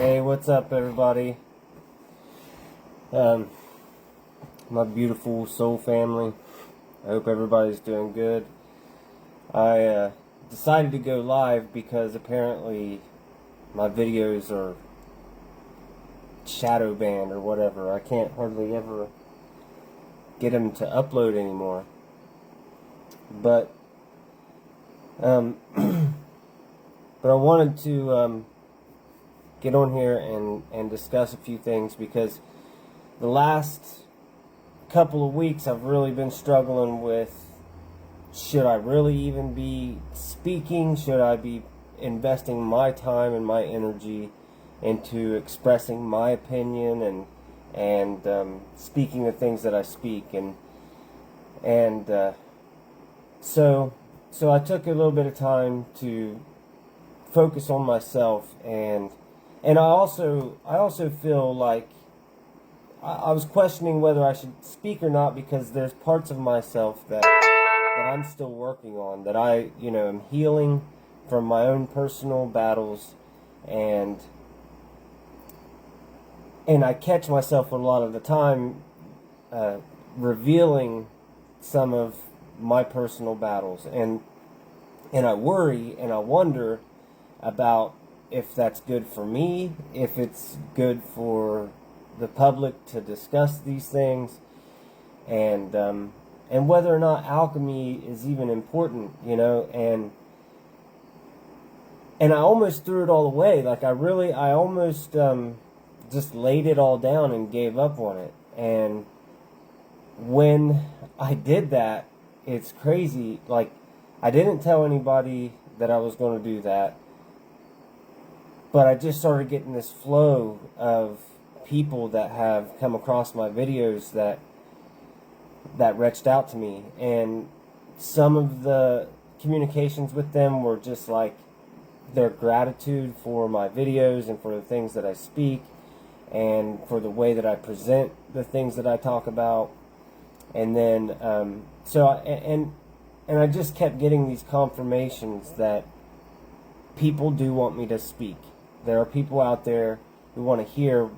Hey, what's up, everybody? My beautiful soul family. I hope everybody's doing good. I decided to go live because apparently my videos are shadow banned or whatever. I can't hardly ever get them to upload anymore. But but I wanted to get on here and discuss a few things, because the last couple of weeks I've really been struggling with, should I really even be speaking? Should I be investing my time and my energy into expressing my opinion and speaking the things that I speak? And so I took a little bit of time to focus on myself, and I also feel like I was questioning whether I should speak or not, because there's parts of myself that I'm still working on, that I am healing from my own personal battles, and I catch myself a lot of the time revealing some of my personal battles, and I worry and I wonder about if that's good for me, if it's good for the public to discuss these things, and whether or not alchemy is even important, and I almost threw it all away. Like, I almost just laid it all down and gave up on it. And when I did that, it's crazy. Like, I didn't tell anybody that I was going to do that, but I just started getting this flow of people that have come across my videos that reached out to me, and some of the communications with them were just like their gratitude for my videos and for the things that I speak and for the way that I present the things that I talk about. And then I just kept getting these confirmations that people do want me to speak. There are people out there who want to hear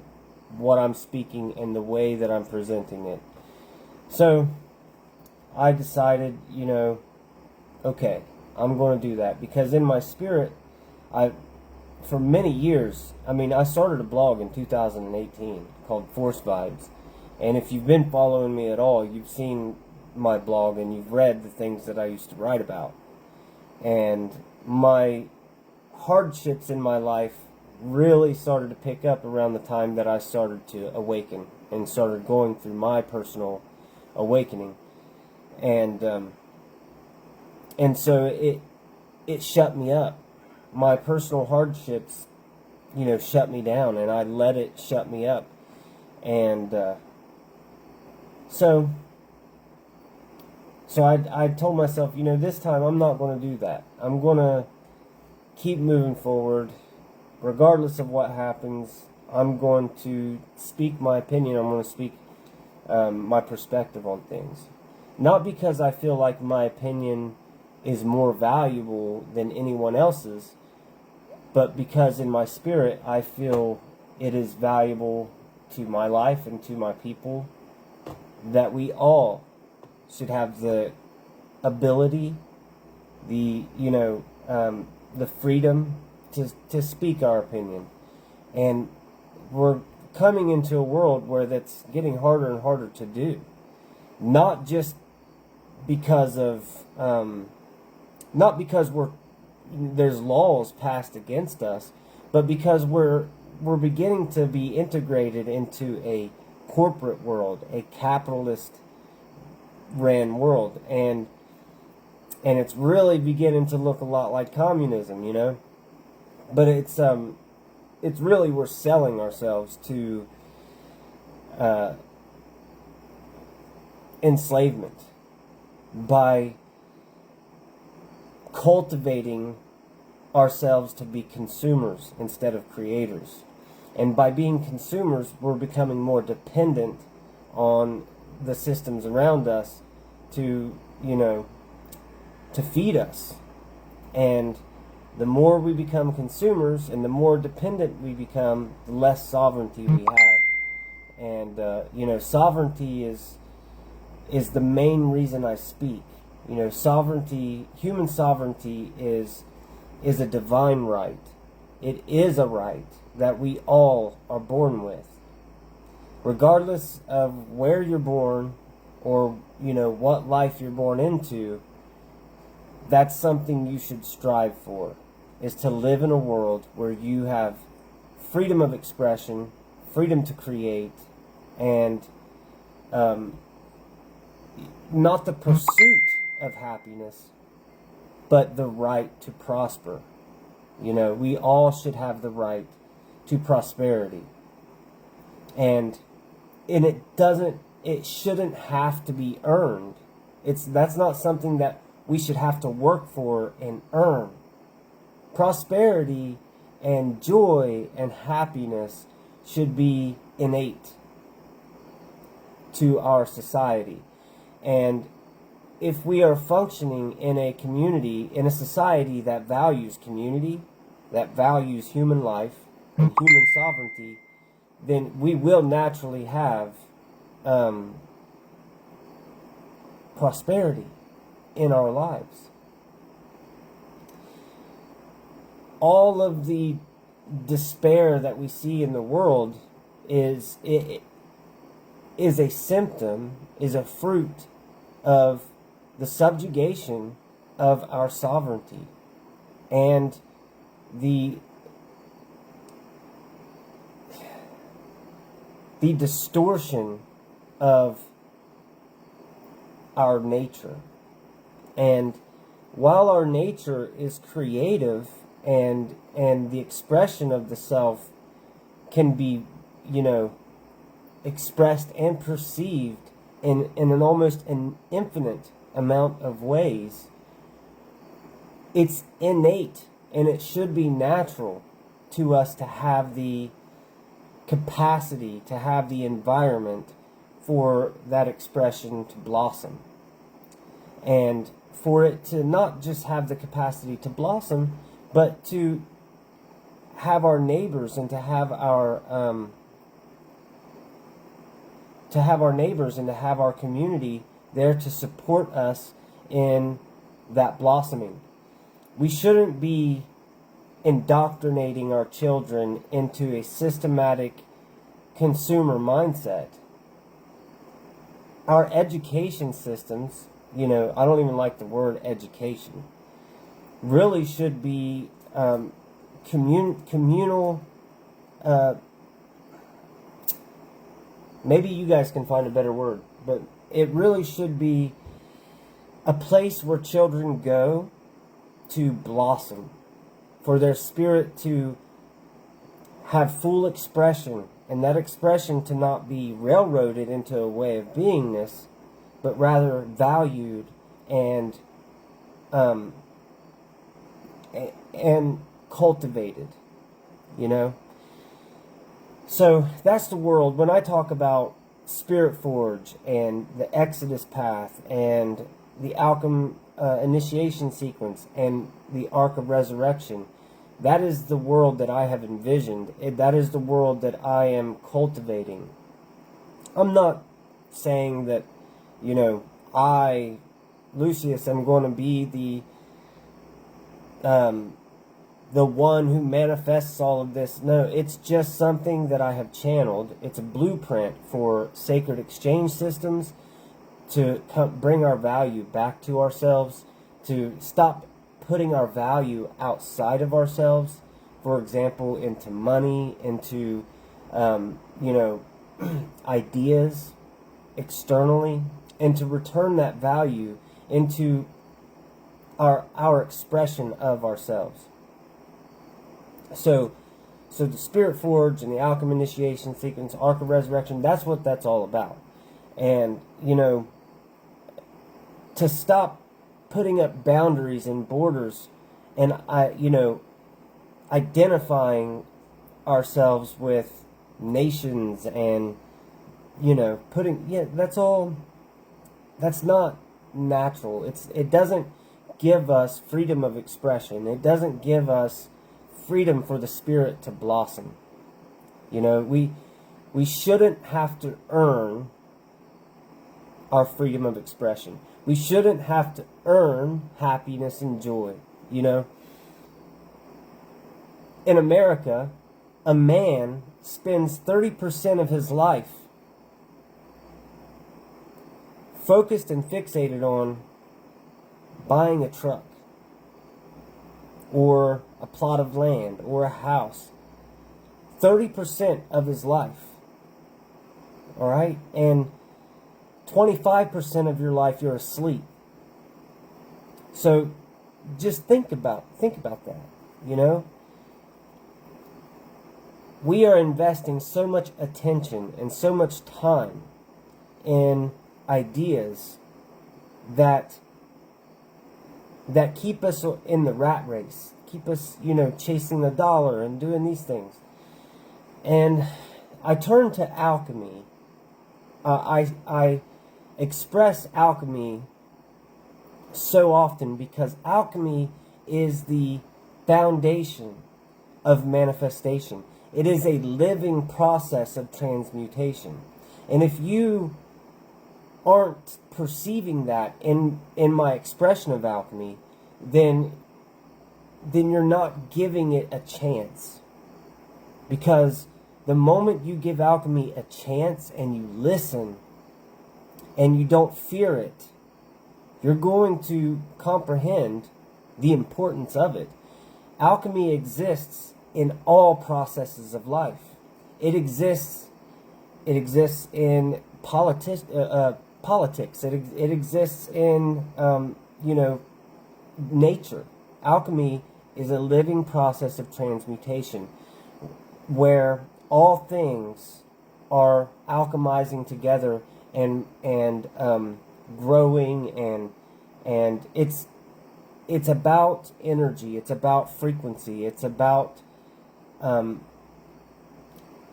what I'm speaking and the way that I'm presenting it. So I decided, okay, I'm going to do that, because in my spirit, for many years, I started a blog in 2018 called Force Vibes. And if you've been following me at all, you've seen my blog and you've read the things that I used to write about. And my hardships in my life really started to pick up around the time that I started to awaken and started going through my personal awakening. And so it shut me up. My personal hardships, shut me down, and I let it shut me up. And so I told myself, this time I'm not going to do that. I'm going to keep moving forward. Regardless of what happens, I'm going to speak my opinion. I'm going to speak my perspective on things. Not because I feel like my opinion is more valuable than anyone else's, but because in my spirit I feel it is valuable to my life and to my people, that we all should have the ability, the freedom to speak our opinion. And we're coming into a world where that's getting harder and harder to do. Not just because of not because there's laws passed against us, but because we're beginning to be integrated into a corporate world, a capitalist ran world, and it's really beginning to look a lot like communism, But it's really, we're selling ourselves to enslavement by cultivating ourselves to be consumers instead of creators. And by being consumers, we're becoming more dependent on the systems around us to feed us. And The more we become consumers and the more dependent we become, the less sovereignty we have. And sovereignty is the main reason I speak. Sovereignty, human sovereignty is a divine right. It is a right that we all are born with. Regardless of where you're born or, what life you're born into, that's something you should strive for, is to live in a world where you have freedom of expression, freedom to create, and not the pursuit of happiness, but the right to prosper. We all should have the right to prosperity. And it shouldn't have to be earned. That's not something that we should have to work for and earn. Prosperity and joy and happiness should be innate to our society. And if we are functioning in a community, in a society that values community, that values human life and human sovereignty, then we will naturally have prosperity in our lives. All of the despair that we see in the world is a symptom, is a fruit of the subjugation of our sovereignty and the distortion of our nature. And while our nature is creative and the expression of the self can be, expressed and perceived in an almost an infinite amount of ways, it's innate and it should be natural to us to have the capacity, to have the environment for that expression to blossom. And for it to not just have the capacity to blossom, but to have our neighbors and to have our community there to support us in that blossoming. We shouldn't be indoctrinating our children into a systematic consumer mindset. Our education systems, I don't even like the word education, really should be communal. Maybe you guys can find a better word, but it really should be a place where children go to blossom, for their spirit to have full expression, and that expression to not be railroaded into a way of beingness, but rather valued and cultivated, So that's the world. When I talk about Spirit Forge and the Exodus path and the Alchem initiation sequence and the Ark of Resurrection, that is the world that I have envisioned. That is the world that I am cultivating. I'm not saying that, I, Lucius, am going to be the one who manifests all of this. No, it's just something that I have channeled. It's a blueprint for sacred exchange systems to bring our value back to ourselves, to stop putting our value outside of ourselves, for example, into money, into, ideas externally, and to return that value into our expression of ourselves. So the Spirit Forge and the Alchem initiation sequence, Ark of Resurrection, that's what that's all about. And, to stop putting up boundaries and borders and, identifying ourselves with nations and, that's not natural. It doesn't give us freedom of expression. It doesn't give us freedom for the Spirit to blossom. You know, we shouldn't have to earn our freedom of expression. We shouldn't have to earn happiness and joy. You know, in America, a man spends 30% of his life focused and fixated on buying a truck or a plot of land or a house. 30% of his life. All right? And 25% of your life you're asleep. So just think about that, you know? We are investing so much attention and so much time in ideas that keep us in the rat race, keep us, you know, chasing the dollar and doing these things. And I turn to alchemy. I express alchemy so often because alchemy is the foundation of manifestation. It is a living process of transmutation. And if you aren't perceiving that in my expression of alchemy, then you're not giving it a chance. Because the moment you give alchemy a chance and you listen and you don't fear it, you're going to comprehend the importance of it. Alchemy exists in all processes of life. It exists in politics. It exists in you know, nature. Alchemy is a living process of transmutation, where all things are alchemizing together and growing, and it's about energy, it's about frequency, it's about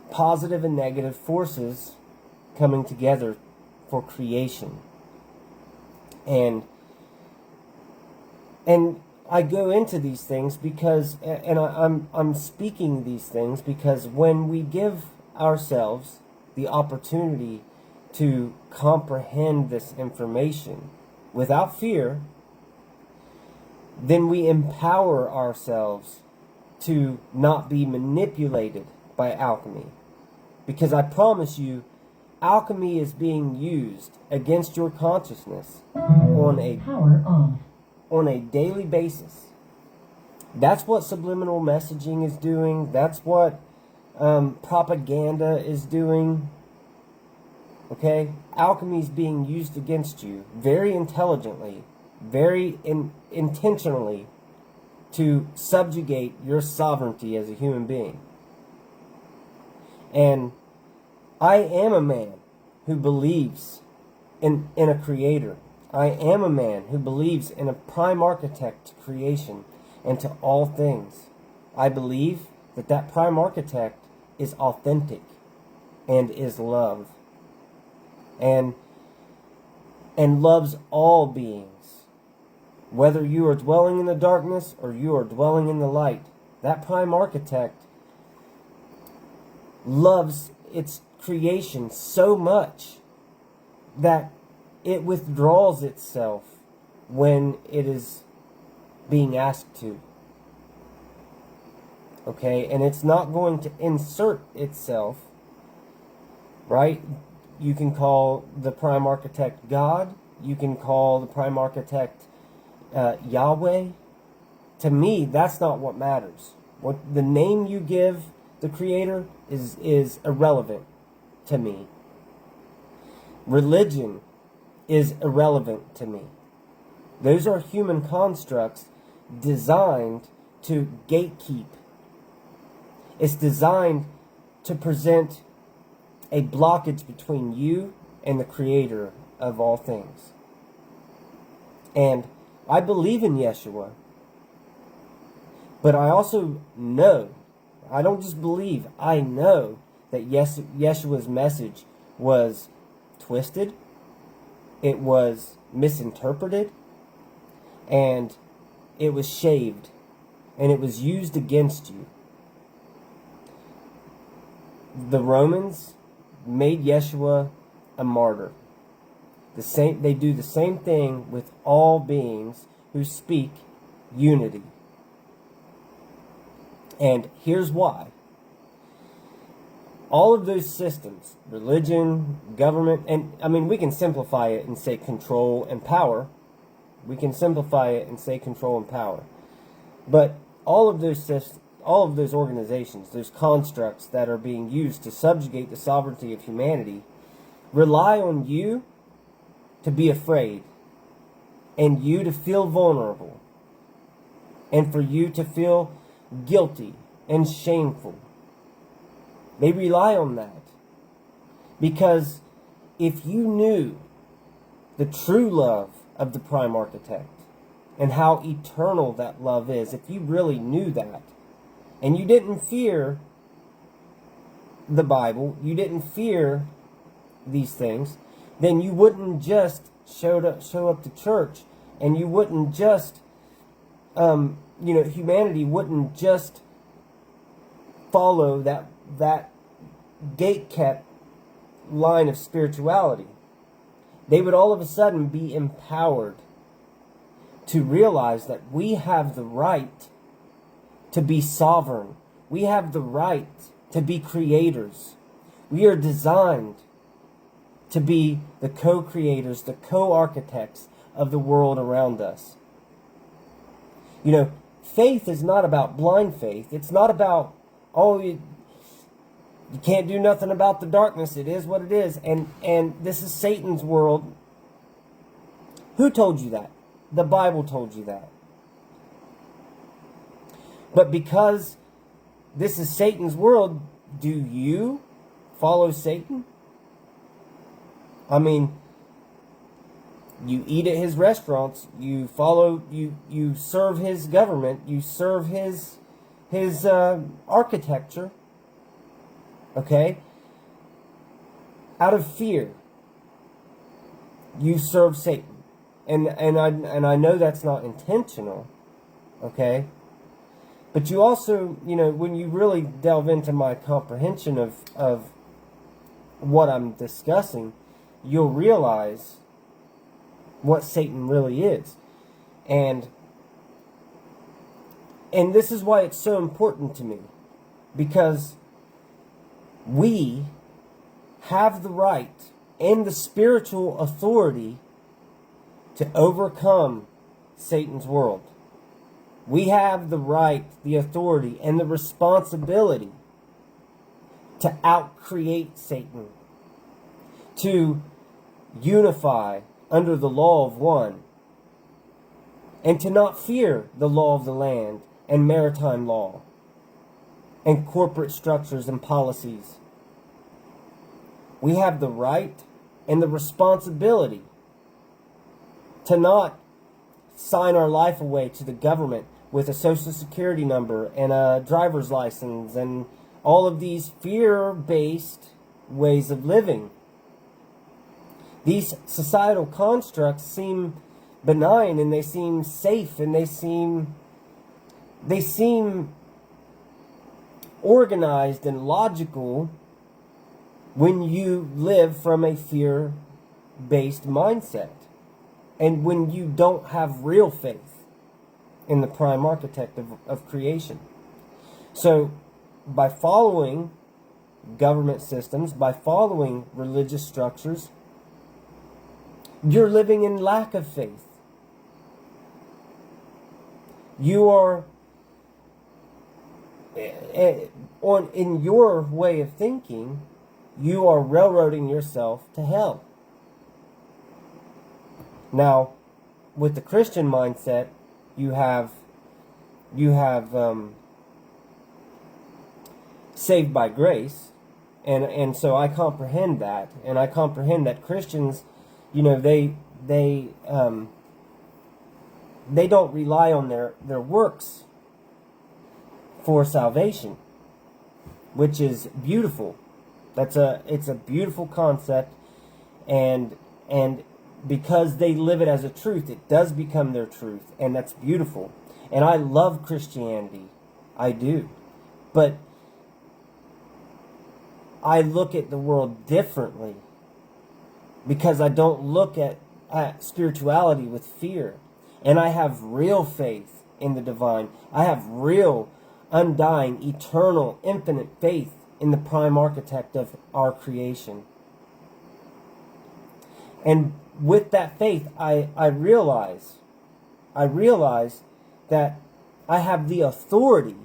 positive and negative forces coming together for creation. And I go into these things because, and I'm speaking these things because when we give ourselves the opportunity to comprehend this information without fear, then we empower ourselves to not be manipulated by alchemy. Because I promise you, alchemy is being used against your consciousness on a daily basis. That's what subliminal messaging is doing. That's what propaganda is doing. Okay? Alchemy is being used against you very intelligently, very intentionally, to subjugate your sovereignty as a human being. And I am a man who believes in a creator. I am a man who believes in a prime architect to creation and to all things. I believe that prime architect is authentic and is love. And loves all beings. Whether you are dwelling in the darkness or you are dwelling in the light, that prime architect loves its creation so much that it withdraws itself when it is being asked to. Okay? And it's not going to insert itself, right? You can call the prime architect God. You can call the prime architect Yahweh. To me, that's not what matters. What the name you give the creator is irrelevant to me. Religion is irrelevant to me. Those are human constructs designed to gatekeep. It's designed to present a blockage between you and the creator of all things. And I believe in Yeshua, but I also know, I don't just believe, I know that Yeshua's message was twisted, it was misinterpreted, and it was shaved, and it was used against you. The Romans made Yeshua a martyr. They do the same thing with all beings who speak unity. And here's why. All of those systems, religion, government, and I mean, we can simplify it and say control and power. We can simplify it and say control and power. But all of those systems, all of those organizations, those constructs that are being used to subjugate the sovereignty of humanity, rely on you to be afraid, and you to feel vulnerable, and for you to feel guilty and shameful. They rely on that. Because if you knew the true love of the Prime Architect and how eternal that love is, if you really knew that, and you didn't fear the Bible, you didn't fear these things, then you wouldn't just show up to church, and you wouldn't just, humanity wouldn't just follow that gate-kept line of spirituality. They would all of a sudden be empowered to realize that we have the right to be sovereign. We have the right to be creators. We are designed to be the co-creators, the co-architects of the world around us. You know, faith is not about blind faith. It's not about, you can't do nothing about the darkness. It is what it is. And this is Satan's world. Who told you that? The Bible told you that. But because this is Satan's world, do you follow Satan? I mean, you eat at his restaurants, you serve his government, you serve his architecture, okay? Out of fear, you serve Satan. And I know that's not intentional, okay? But you also, when you really delve into my comprehension of what I'm discussing, you'll realize what Satan really is. And this is why it's so important to me. Because we have the right and the spiritual authority to overcome Satan's world. We have the right, the authority, and the responsibility to outcreate Satan, to unify under the law of one, and to not fear the law of the land and maritime law and corporate structures and policies. We have the right and the responsibility to not sign our life away to the government with a social security number and a driver's license and all of these fear-based ways of living. These societal constructs seem benign, and they seem safe, and they seem organized and logical when you live from a fear-based mindset, and when you don't have real faith in the Prime Architect of creation. So, by following government systems, by following religious structures, you're living in lack of faith. You are, in your way of thinking, you are railroading yourself to hell. Now, with the Christian mindset, you have saved by grace, and so I comprehend that, and I comprehend that Christians, they don't rely on their works for salvation, which is beautiful. It's a beautiful concept, and because they live it as a truth, it does become their truth, and that's beautiful. And I love Christianity. I do. But I look at the world differently because I don't look at spirituality with fear. And I have real faith in the divine. I have real, undying, eternal, infinite faith in the prime architect of our creation. And with that faith, I realize that I have the authority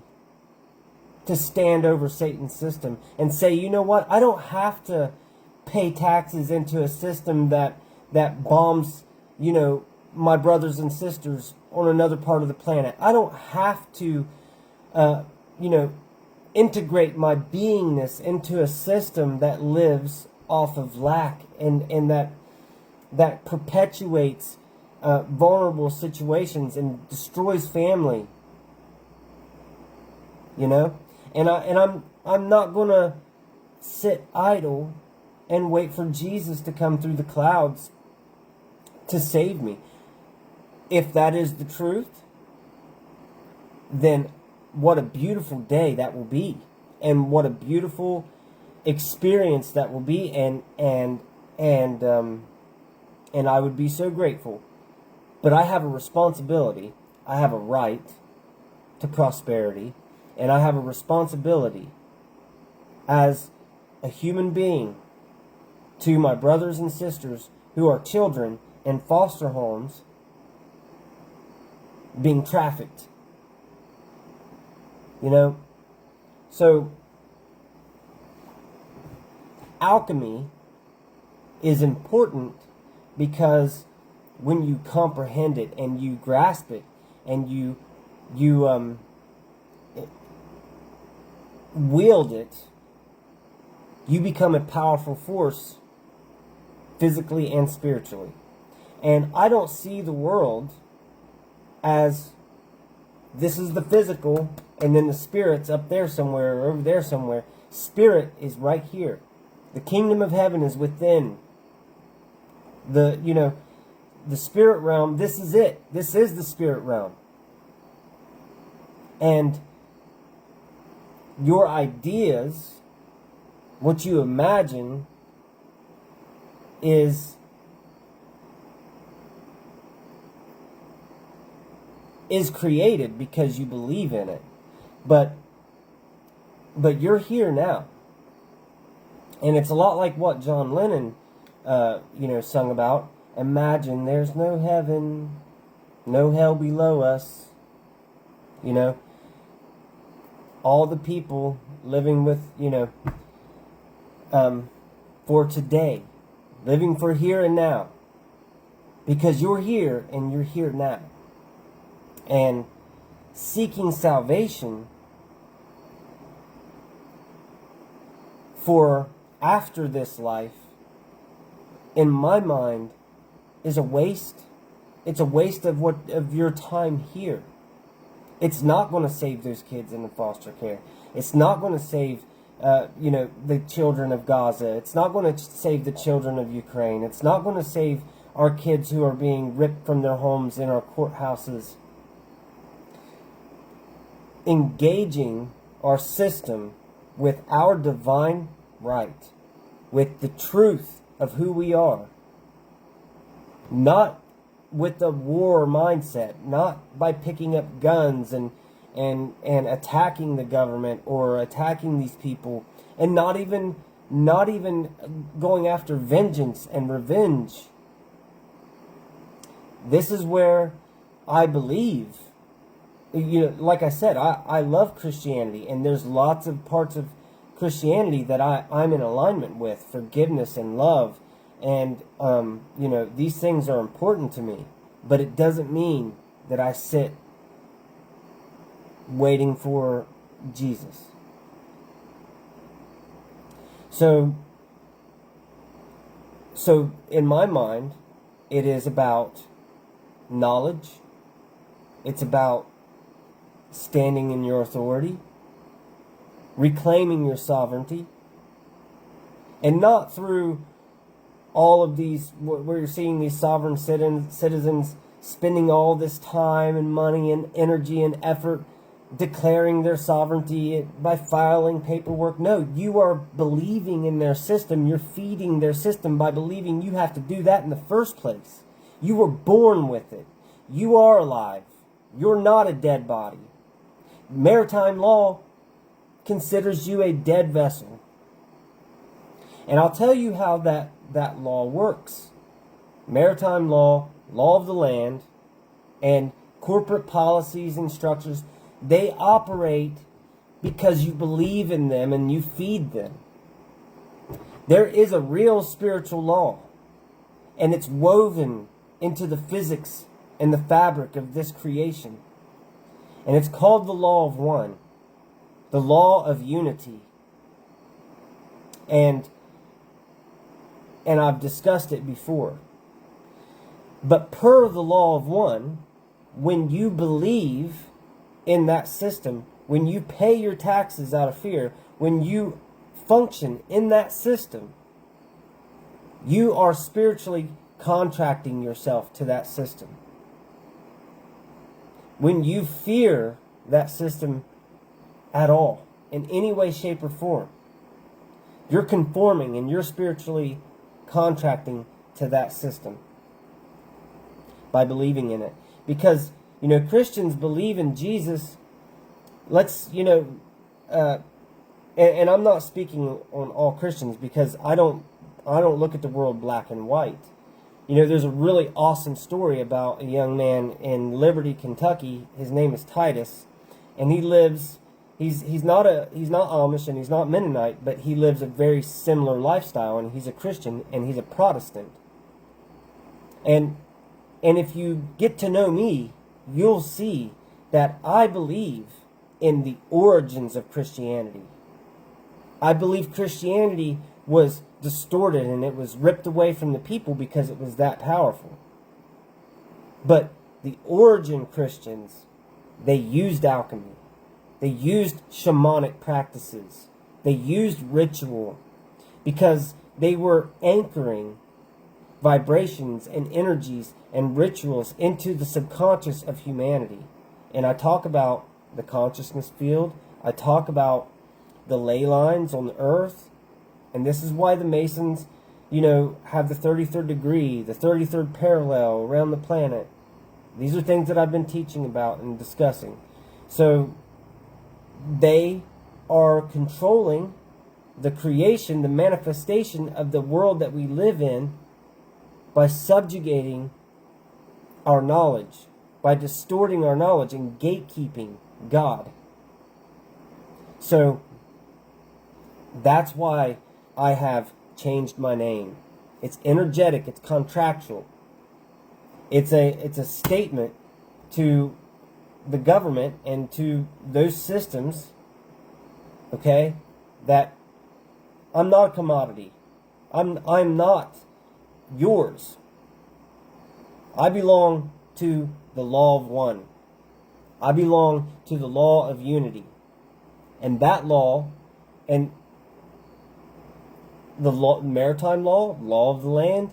to stand over Satan's system and say, you know what, I don't have to pay taxes into a system that bombs, my brothers and sisters on another part of the planet. I don't have to, integrate my beingness into a system that lives off of lack and that perpetuates vulnerable situations and destroys family. And I'm not gonna sit idle and wait for Jesus to come through the clouds to save me. If that is the truth, then what a beautiful day that will be, and what a beautiful experience that will be, and I would be so grateful. But I have a responsibility. I have a right to prosperity, and I have a responsibility as a human being to my brothers and sisters who are children in foster homes being trafficked. So alchemy is important because when you comprehend it and you grasp it and you wield it, you become a powerful force physically and spiritually. And I don't see the world as this is the physical and then the spirit's up there somewhere or over there somewhere. Spirit is right here. The kingdom of heaven is within. The spirit realm, this is it. This is the spirit realm. And your ideas, what you imagine, is created because you believe in it. But you're here now. And it's a lot like what John Lennon sung about. Imagine there's no heaven, no hell below us. All the people living with, for today, living for here and now. Because you're here and you're here now. And seeking salvation for after this life, in my mind, is a waste. It's a waste of your time here. It's not going to save those kids in the foster care. It's not going to save the children of Gaza. It's not going to save the children of Ukraine. It's not going to save our kids who are being ripped from their homes in our courthouses. Engaging our system with our divine right, with the truth of who we are, not with the war mindset, not by picking up guns and attacking the government or attacking these people, and not even going after vengeance and revenge. This is where I believe, like I said, I love Christianity, and there's lots of parts of Christianity that I'm in alignment with, forgiveness and love, and these things are important to me, but it doesn't mean that I sit waiting for Jesus. So in my mind, it is about knowledge. It's about standing in your authority, reclaiming your sovereignty, and not through all of these, where you're seeing these sovereign citizens spending all this time and money and energy and effort declaring their sovereignty by filing paperwork. No, you are believing in their system. You're feeding their system by believing you have to do that in the first place. You were born with it. You are alive. You're not a dead body. Maritime law considers you a dead vessel. And I'll tell you how that law works. Maritime law, law of the land, and corporate policies and structures, they operate because you believe in them and you feed them. There is a real spiritual law, and it's woven into the physics and the fabric of this creation. And it's called the law of one, the law of unity. And I've discussed it before. But per the law of one, when you believe in that system, when you pay your taxes out of fear, when you function in that system, you are spiritually contracting yourself to that system. When you fear that system at all, in any way, shape, or form, you're conforming and you're spiritually contracting to that system by believing in it. Because, Christians believe in Jesus. And I'm not speaking on all Christians, because I don't look at the world black and white. There's a really awesome story about a young man in Liberty, Kentucky. His name is Titus, and he lives. He's not Amish and he's not Mennonite, but he lives a very similar lifestyle, and he's a Christian and he's a Protestant. And if you get to know me, you'll see that I believe in the origins of Christianity. I believe Christianity was distorted and it was ripped away from the people because it was that powerful. But the origin Christians, they used alchemy. They used shamanic practices. They used ritual because they were anchoring vibrations and energies and rituals into the subconscious of humanity. And I talk about the consciousness field. I talk about the ley lines on the earth. And this is why the Masons, have the 33rd degree, the 33rd parallel around the planet. These are things that I've been teaching about and discussing. So they are controlling the creation, the manifestation of the world that we live in by subjugating our knowledge, by distorting our knowledge and gatekeeping God. So that's why I have changed my name. It's energetic, it's contractual. It's a statement to the government and to those systems, okay, that I'm not a commodity. I'm not yours. I belong to the law of one. I belong to the law of unity. And that law, and the law, maritime law, law of the land,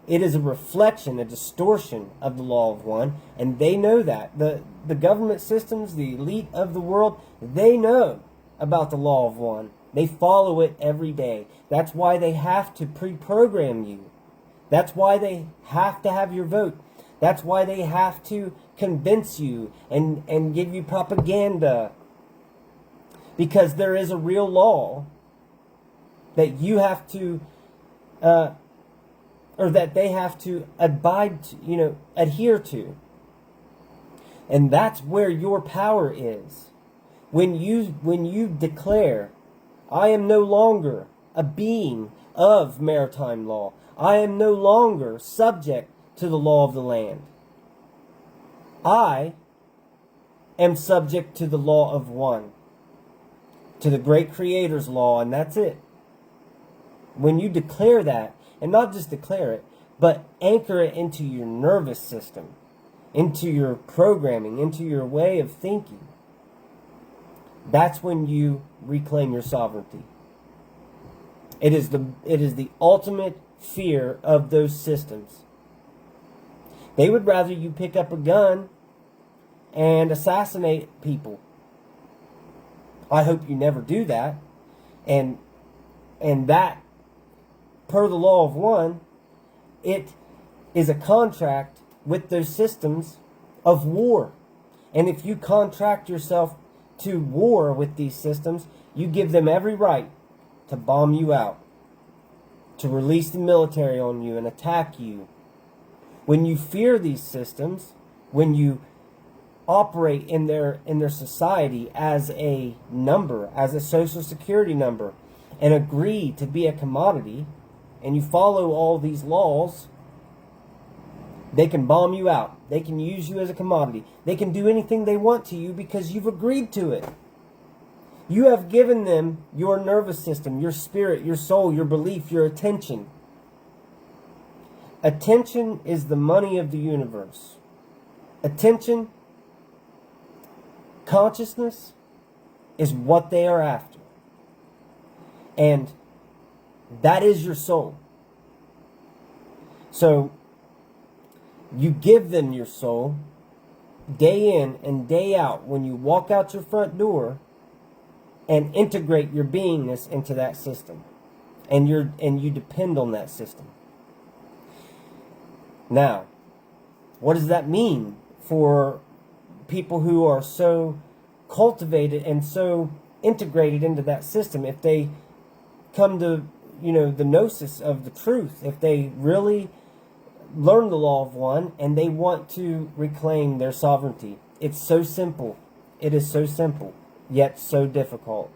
it is a reflection, a distortion of the law of one, and they know that. The government systems, the elite of the world, they know about the law of one. They follow it every day. That's why they have to pre-program you. That's why they have to have your vote. That's why they have to convince you and give you propaganda. Because there is a real law that you have to, or that they have to abide to, adhere to. And that's where your power is. When you declare, I am no longer a being of maritime law. I am no longer subject to the law of the land. I am subject to the law of one, to the great Creator's law, and that's it. When you declare that, and not just declare it, but anchor it into your nervous system, into your programming, into your way of thinking, that's when you reclaim your sovereignty. It is the ultimate fear of those systems. They would rather you pick up a gun and assassinate people. I hope you never do that. And that, per the law of one, it is a contract with those systems of war. And if you contract yourself to war with these systems, you give them every right to bomb you out, to release the military on you and attack you. When you fear these systems, when you operate in their society as a number, as a social security number, and agree to be a commodity, and you follow all these laws, they can bomb you out. They can use you as a commodity. They can do anything they want to you because you've agreed to it. You have given them your nervous system, your spirit, your soul, your belief, your attention. Attention is the money of the universe. Attention, consciousness, is what they are after. And that is your soul. So, you give them your soul day in and day out when you walk out your front door and integrate your beingness into that system. And you depend on that system. Now, what does that mean for people who are so cultivated and so integrated into that system? If they come to, the gnosis of the truth, if they really learn the law of one and they want to reclaim their sovereignty. It's so simple. It is so simple, yet so difficult.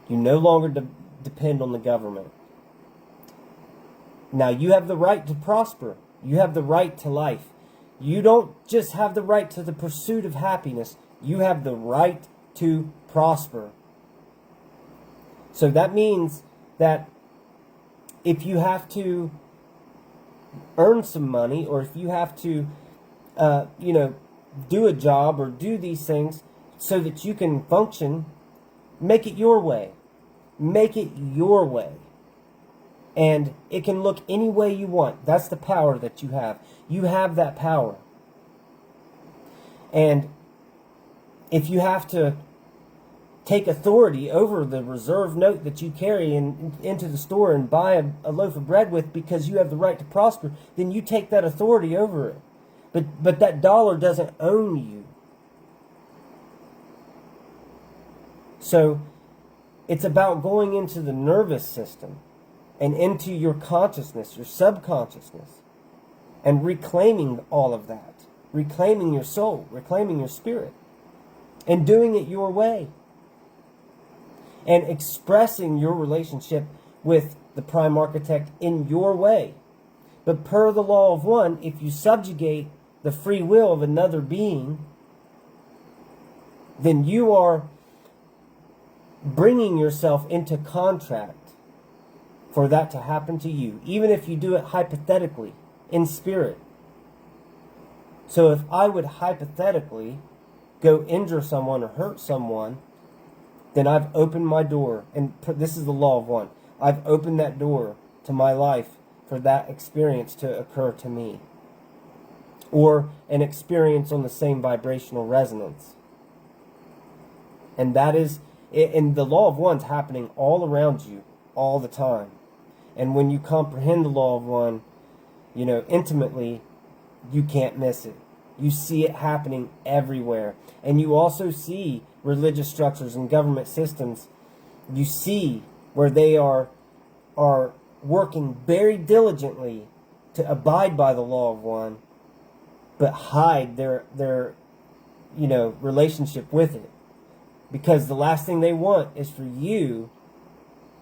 You no longer depend on the government. Now, you have the right to prosper. You have the right to life. You don't just have the right to the pursuit of happiness. You have the right to prosper. So that means that if you have to earn some money, or if you have to, do a job or do these things so that you can function, make it your way. Make it your way. And it can look any way you want. That's the power that you have. You have that power. And if you have to take authority over the reserve note that you carry into the store and buy a loaf of bread with because you have the right to prosper, then you take that authority over it. But that dollar doesn't own you. So it's about going into the nervous system and into your consciousness, your subconsciousness, and reclaiming all of that. Reclaiming your soul, reclaiming your spirit, and doing it your way. And expressing your relationship with the Prime Architect in your way. But per the law of one, if you subjugate the free will of another being, then you are bringing yourself into contract for that to happen to you, even if you do it hypothetically, in spirit. So if I would hypothetically go injure someone or hurt someone, then I've opened my door, and this is the law of one. I've opened that door to my life for that experience to occur to me. Or an experience on the same vibrational resonance. And that is, and the law of one's happening all around you, all the time. And when you comprehend the law of one, intimately, you can't miss it. You see it happening everywhere. And you also see religious structures and government systems. You see where they are working very diligently to abide by the law of one, but hide their relationship with it. Because the last thing they want is for you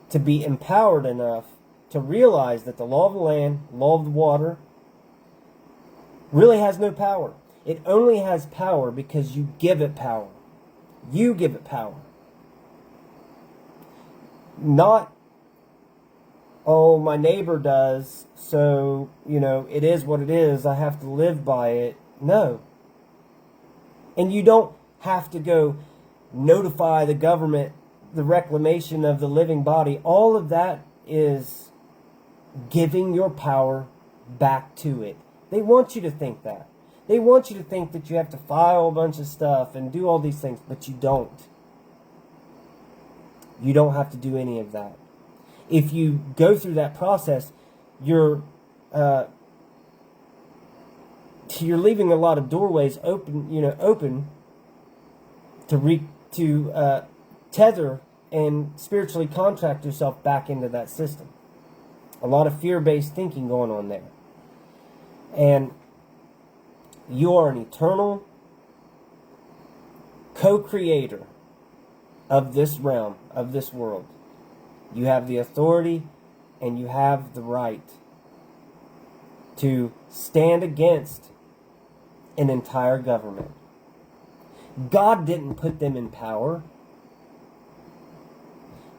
to be empowered enough to realize that the law of the land, law of the water, really has no power. It only has power because you give it power. You give it power. Not, oh, my neighbor does, so, it is what it is. I have to live by it. No. And you don't have to go notify the government the reclamation of the living body. All of that is giving your power back to it. They want you to think that. They want you to think that you have to file a bunch of stuff and do all these things, but you don't. You don't have to do any of that. If you go through that process, you're leaving a lot of doorways open to tether and spiritually contract yourself back into that system. A lot of fear-based thinking going on there. And you are an eternal co-creator of this realm, of this world. You have the authority and you have the right to stand against an entire government. God didn't put them in power.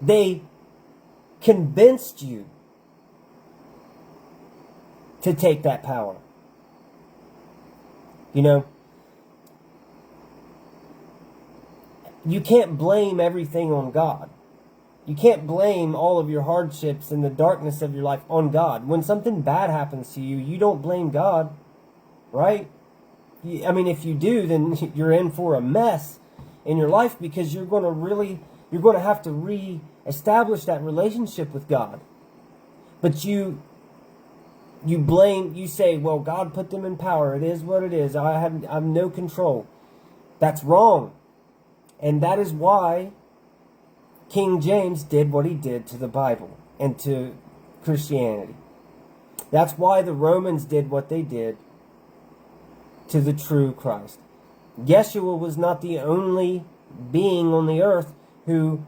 They convinced you to take that power. You know, you can't blame everything on God. You can't blame all of your hardships and the darkness of your life on God. When something bad happens to you, you don't blame God, right? I mean, if you do, then you're in for a mess in your life, because you're going to have to re-establish that relationship with God. But you say, well, God put them in power. It is what it is. I have no control. That's wrong. And that is why King James did what he did to the Bible and to Christianity. That's why the Romans did what they did to the true Christ. Yeshua was not the only being on the earth who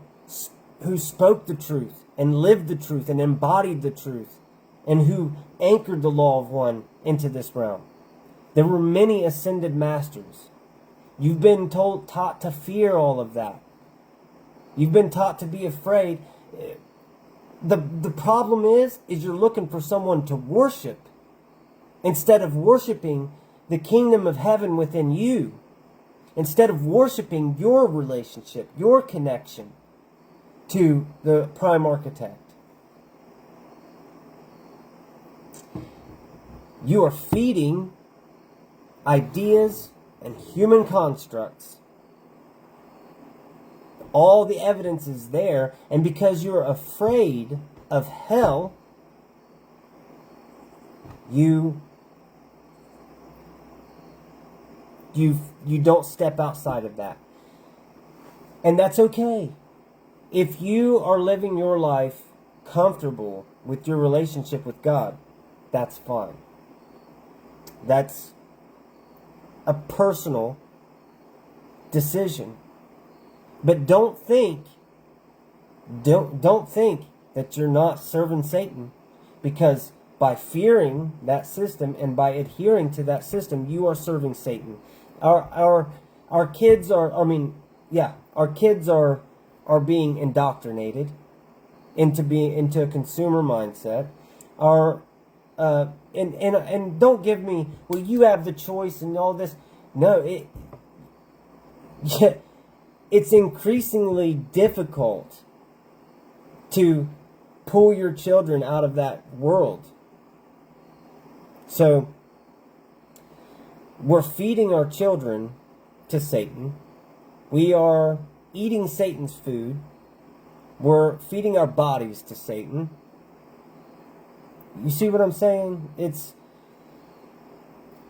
spoke the truth and lived the truth and embodied the truth, and who anchored the law of one into this realm. There were many ascended masters. You've been taught to fear all of that. You've been taught to be afraid. The problem is you're looking for someone to worship instead of worshiping the kingdom of heaven within you. Instead of worshiping your relationship, your connection to the prime architect. You are feeding ideas and human constructs. All the evidence is there, and because you're afraid of hell, you don't step outside of that. And that's okay. If you are living your life comfortable with your relationship with God, that's fine. That's a personal decision. But don't think that you're not serving Satan, because by fearing that system and by adhering to that system, you are serving Satan. Our kids our kids are being indoctrinated into a consumer mindset. And don't give me, well, you have the choice and all this. No, it's increasingly difficult to pull your children out of that world. So we're feeding our children to Satan. We are eating Satan's food. We're feeding our bodies to Satan. You see what I'm saying?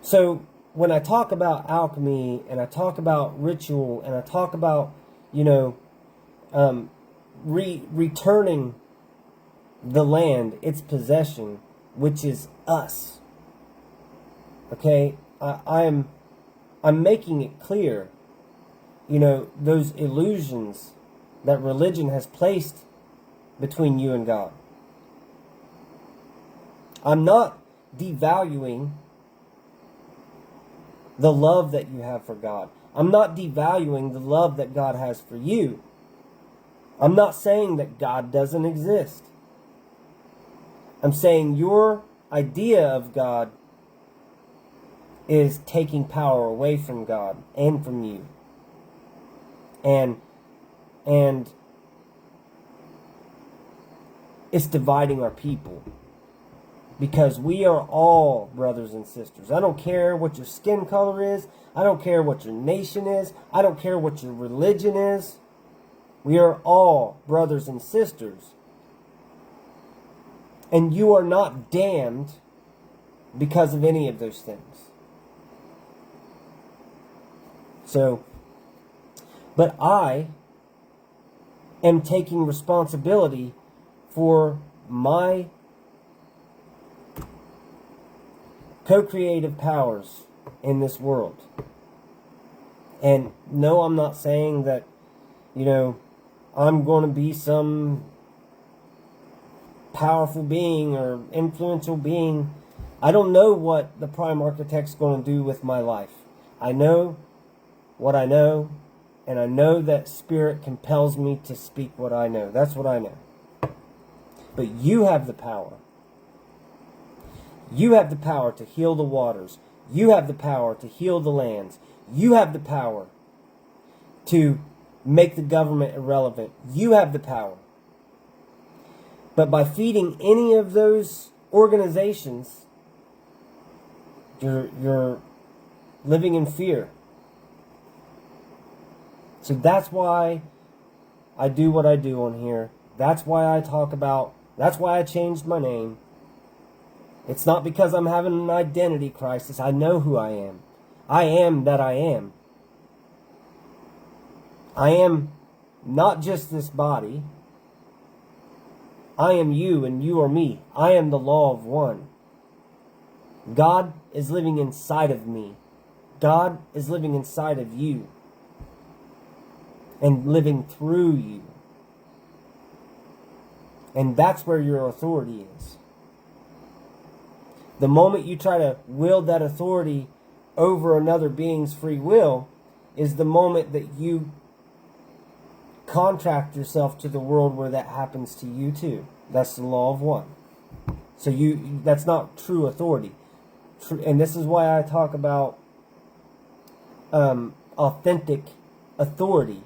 So when I talk about alchemy and I talk about ritual and I talk about, returning the land, its possession, which is us. Okay? I'm making it clear, those illusions that religion has placed between you and God. I'm not devaluing the love that you have for God. I'm not devaluing the love that God has for you. I'm not saying that God doesn't exist. I'm saying your idea of God is taking power away from God and from you. And it's dividing our people. Because we are all brothers and sisters. I don't care what your skin color is. I don't care what your nation is. I don't care what your religion is. We are all brothers and sisters. And you are not damned because of any of those things. So, but I am taking responsibility for my co-creative powers in this world. And no, I'm not saying that, I'm going to be some powerful being or influential being. I don't know what the Prime Architect's going to do with my life. I know what I know, and I know that Spirit compels me to speak what I know. That's what I know. But you have the power. You have the power to heal the waters. You have the power to heal the lands. You have the power to make the government irrelevant. You have the power. But by feeding any of those organizations, you're living in fear. So that's why I do what I do on here. That's why I talk about, that's why I changed my name. It's not because I'm having an identity crisis. I know who I am. I am that I am. I am not just this body. I am you and you are me. I am the law of one. God is living inside of me. God is living inside of you. And living through you. And that's where your authority is. The moment you try to wield that authority over another being's free will is the moment that you contract yourself to the world where that happens to you too. That's the law of one. So that's not true authority. And this is why I talk about authentic authority.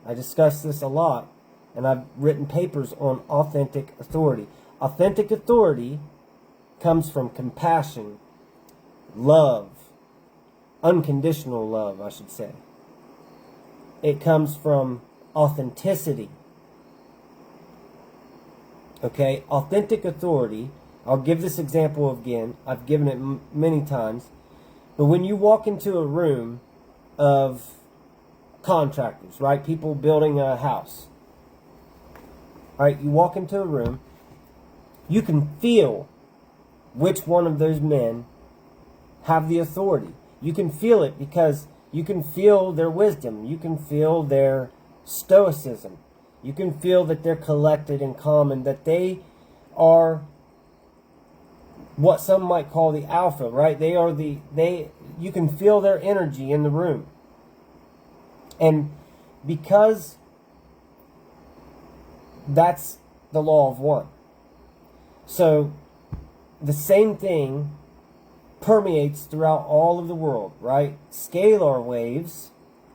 I discuss this a lot, and I've written papers on authentic authority. Authentic authority comes from compassion, love, unconditional love, I should say. It comes from authenticity. Okay, authentic authority, I'll give this example again. I've given it many times. But when you walk into a room of contractors, right? People building a house. All right, you walk into a room, you can feel which one of those men have the authority. You can feel it because you can feel their wisdom. You can feel their stoicism. You can feel that they're collected and calm and that they are what some might call the alpha, right? You can feel their energy in the room. And because that's the law of one. So the same thing permeates throughout all of the world, right? Scalar waves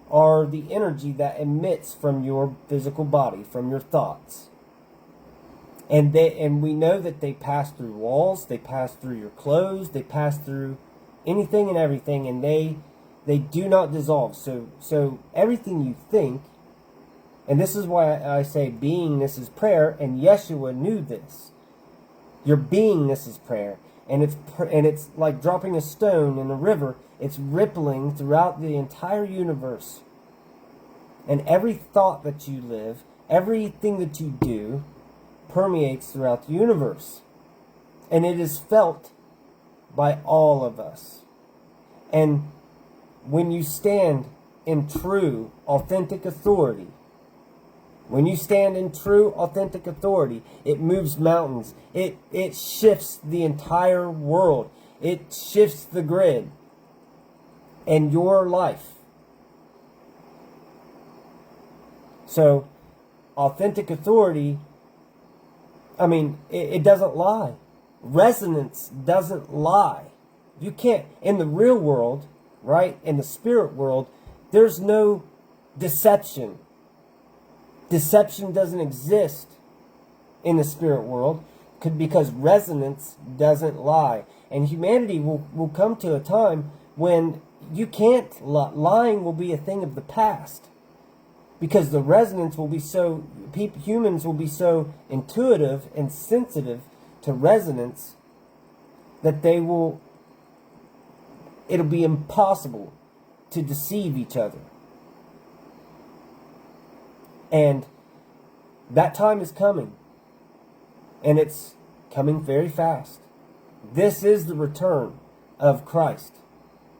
are the energy that emits from your physical body, from your thoughts. And we know that they pass through walls, they pass through your clothes, they pass through anything and everything, and they do not dissolve. So everything you think, and this is why I say beingness is prayer, and Yeshua knew this. Your beingness is prayer, and it's like dropping a stone in a river. It's rippling throughout the entire universe. And every thought that you live, everything that you do, permeates throughout the universe. And it is felt by all of us. And when you stand in true, authentic authority, when you stand in true, authentic authority, it moves mountains. It shifts the entire world. It shifts the grid and your life. So, authentic authority, it doesn't lie. Resonance doesn't lie. You can't, in the real world, right, in the spirit world, there's no deception. Deception doesn't exist in the spirit world. because resonance doesn't lie. And humanity will come to a time when you can't lie. Lying will be a thing of the past. Because the resonance will be so, humans will be so intuitive and sensitive to resonance that it'll be impossible to deceive each other. And that time is coming. And it's coming very fast. This is the return of Christ.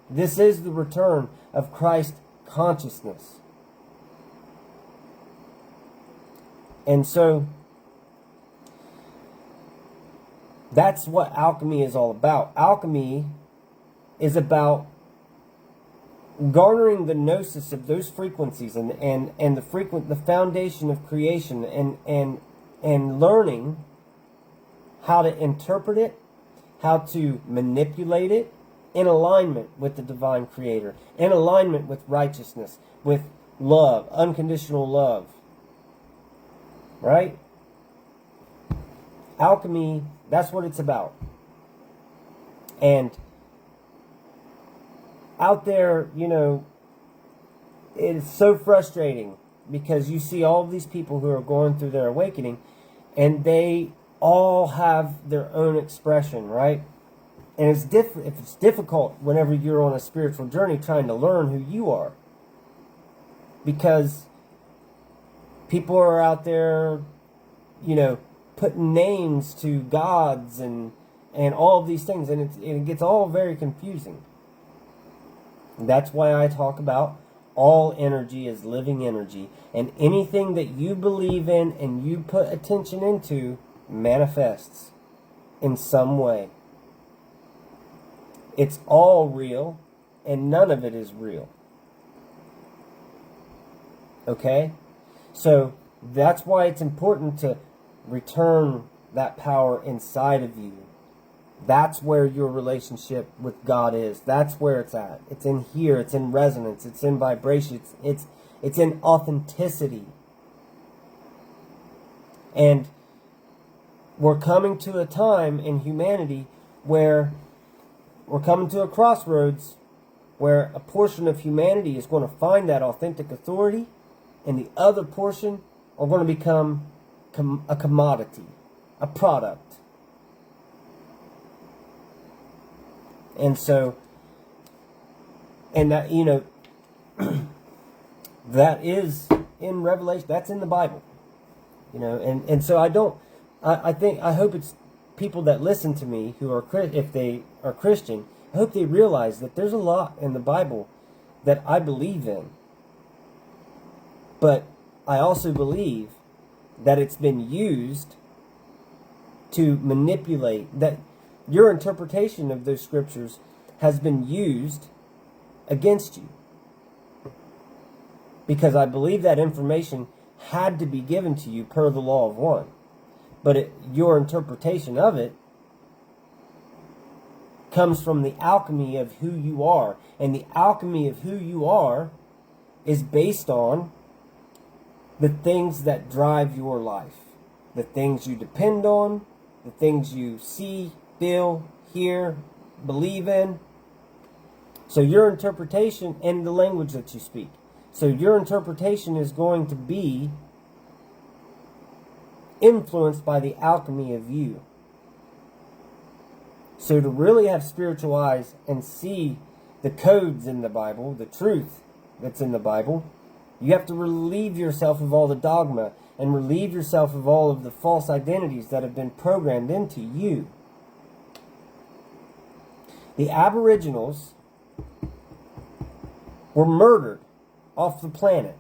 This is the return of Christ consciousness. And so, that's what alchemy is all about. Alchemy is about garnering the gnosis of those frequencies and the foundation of creation and learning how to interpret it, how to manipulate it in alignment with the divine creator, in alignment with righteousness, with love, unconditional love. Right? Alchemy, that's what it's about. And out there, it is so frustrating because you see all of these people who are going through their awakening and they all have their own expression, right? And it's difficult whenever you're on a spiritual journey trying to learn who you are. Because people are out there, putting names to gods and all of these things, and it gets all very confusing. That's why I talk about all energy is living energy, and anything that you believe in and you put attention into manifests in some way. It's all real, and none of it is real. Okay? So that's why it's important to return that power inside of you. That's where your relationship with God is. That's where it's at. It's in here. It's in resonance. It's in vibration. It's in authenticity. And we're coming to a time in humanity where we're coming to a crossroads where a portion of humanity is going to find that authentic authority, and the other portion are going to become a commodity, a product. And so, and that, that is in Revelation, that's in the Bible, and so I hope it's people that listen to me who are, if they are Christian, I hope they realize that there's a lot in the Bible that I believe in. But I also believe that it's been used to manipulate, that your interpretation of those scriptures has been used against you. Because I believe that information had to be given to you per the law of one. But your interpretation of it comes from the alchemy of who you are. And the alchemy of who you are is based on the things that drive your life. The things you depend on, the things you see, feel, hear, believe in. So your interpretation and the language that you speak. So your interpretation is going to be influenced by the alchemy of you. So to really have spiritual eyes and see the codes in the Bible, the truth that's in the Bible, you have to relieve yourself of all the dogma and relieve yourself of all of the false identities that have been programmed into you. The Aboriginals were murdered off the planet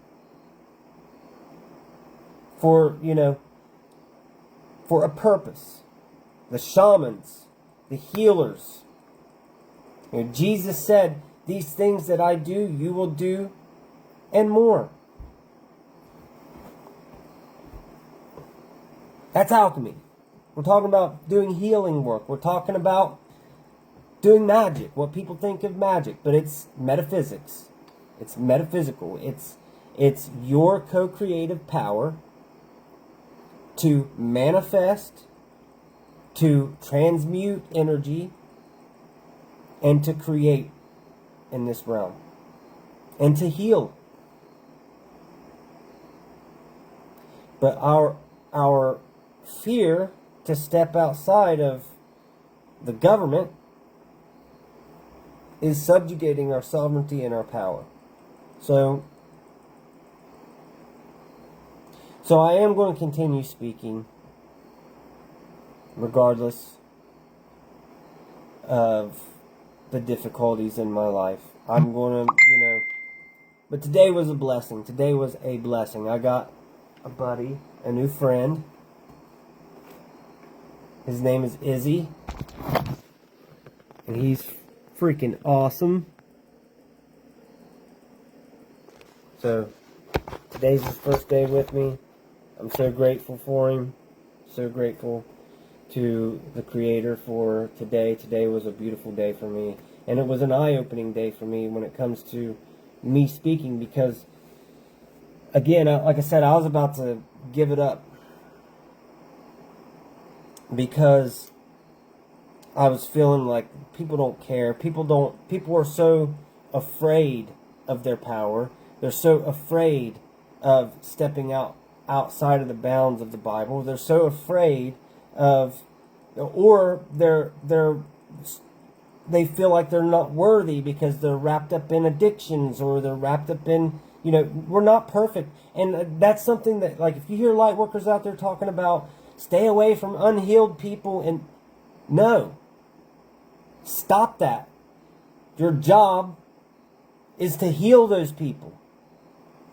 for a purpose. The shamans, the healers. Jesus said, "These things that I do, you will do, and more." That's alchemy. We're talking about doing healing work. We're talking about doing magic, what people think of magic, but it's metaphysics. It's metaphysical. It's your co-creative power to manifest to transmute energy and to create in this realm and to heal. But our fear to step outside of the government is subjugating our sovereignty and our power. So I am going to continue speaking regardless of the difficulties in my life. I'm going to, but today was a blessing. Today was a blessing. I got a buddy, a new friend. His name is Izzy. And he's freaking awesome. So, today's his first day with me. I'm so grateful for him. So grateful to the Creator for today. Today was a beautiful day for me. And it was an eye-opening day for me when it comes to me speaking. Because, again, like I said, I was about to give it up. Because I was feeling like people don't care. People are so afraid of their power. They're so afraid of stepping outside of the bounds of the Bible. They're so afraid of, or they feel like they're not worthy because they're wrapped up in addictions, or they're wrapped up in, we're not perfect. And that's something that, like, if you hear light workers out there talking about stay away from unhealed people, and no, stop that. Your job is to heal those people,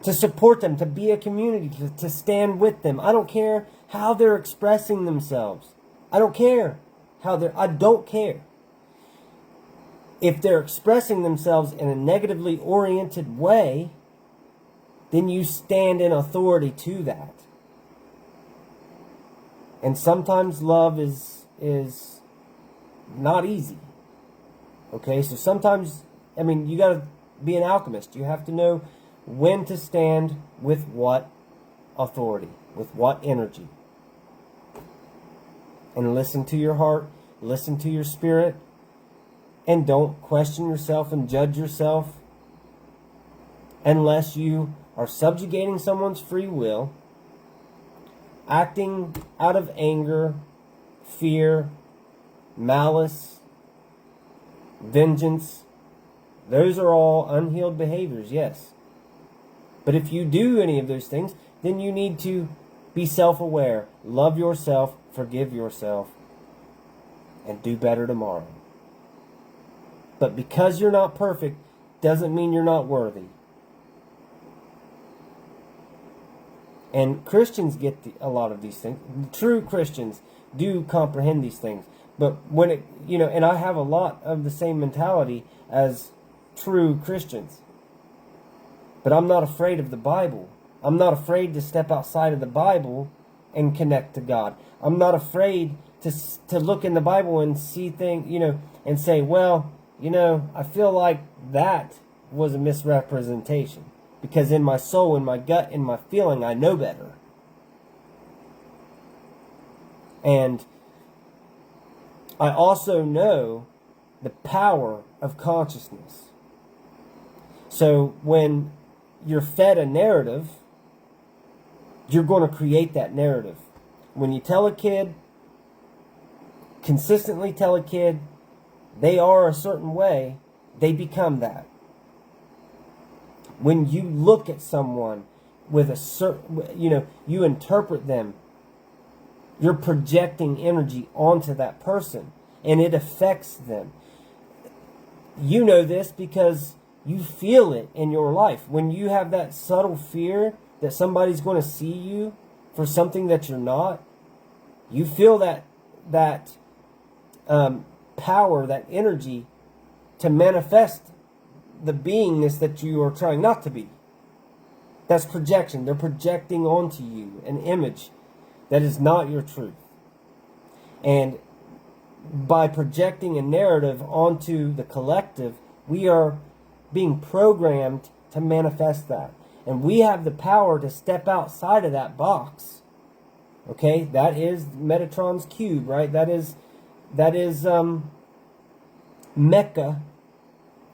to support them, to be a community, to stand with them. I don't care how they're expressing themselves. I don't care I don't care. If they're expressing themselves in a negatively oriented way, then you stand in authority to that. And sometimes love is not easy. Okay, so sometimes, you got to be an alchemist. You have to know when to stand with what authority, with what energy. And listen to your heart, listen to your spirit, and don't question yourself and judge yourself unless you are subjugating someone's free will, acting out of anger, fear, malice, vengeance. Those are all unhealed behaviors, yes. But if you do any of those things, then you need to be self-aware, love yourself, forgive yourself, and do better tomorrow. But because you're not perfect, doesn't mean you're not worthy. And Christians get a lot of these things. True Christians do comprehend these things. But when it, and I have a lot of the same mentality as true Christians. But I'm not afraid of the Bible. I'm not afraid to step outside of the Bible and connect to God. I'm not afraid to look in the Bible and see things, and say, well, I feel like that was a misrepresentation. Because in my soul, in my gut, in my feeling, I know better. And I also know the power of consciousness. So when you're fed a narrative, you're going to create that narrative. When you tell a kid, consistently tell a kid, they are a certain way, they become that. When you look at someone with a certain, you interpret them, you're projecting energy onto that person, and it affects them. You know this because you feel it in your life. When you have that subtle fear that somebody's going to see you for something that you're not, you feel that power, that energy to manifest the beingness that you are trying not to be. That's projection. They're projecting onto you an image that is not your truth. And by projecting a narrative onto the collective, we are being programmed to manifest that. And we have the power to step outside of that box Okay, that is Metatron's cube, right? That is Mecca.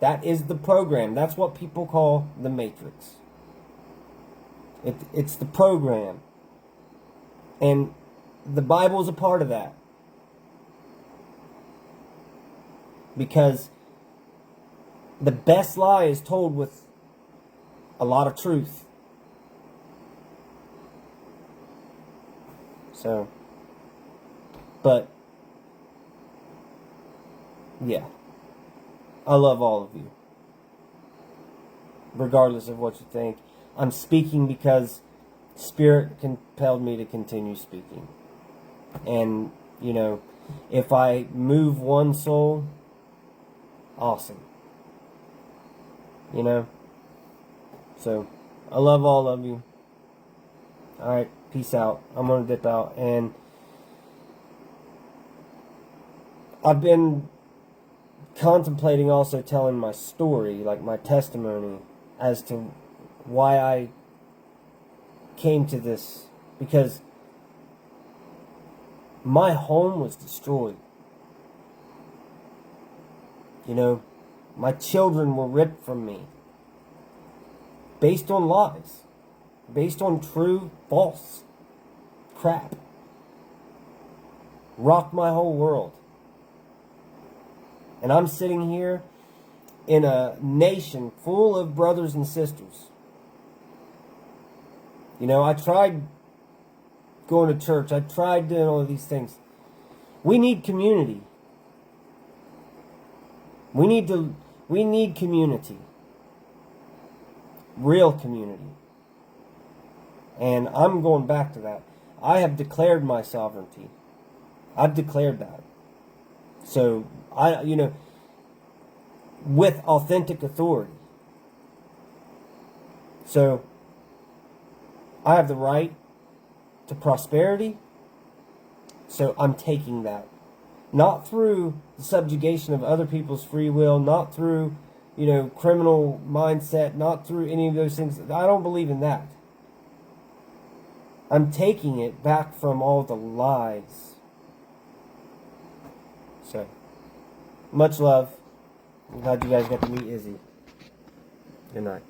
That is the program. That's what people call the Matrix. It's the program. And the Bible's a part of that. Because the best lie is told with a lot of truth. So, but, yeah. I love all of you. Regardless of what you think. I'm speaking because Spirit compelled me to continue speaking. And, you know, if I move one soul, awesome. You know? So, I love all of you. Alright, peace out. I'm going to dip out. And I've been contemplating also telling my story, like my testimony, as to why I came to this. Because my home was destroyed. You know, my children were ripped from me. Based on lies. Based on true, false crap. Rocked my whole world. And I'm sitting here in a nation full of brothers and sisters. You know, I tried going to church. I tried doing all of these things. We need community. We need community. Real community. And I'm going back to that. I have declared my sovereignty. I've declared that. So, with authentic authority. So, I have the right to prosperity. So, I'm taking that. Not through the subjugation of other people's free will, not through, criminal mindset, not through any of those things. I don't believe in that. I'm taking it back from all the lies. So, much love. I'm glad you guys got to meet Izzy. Good night.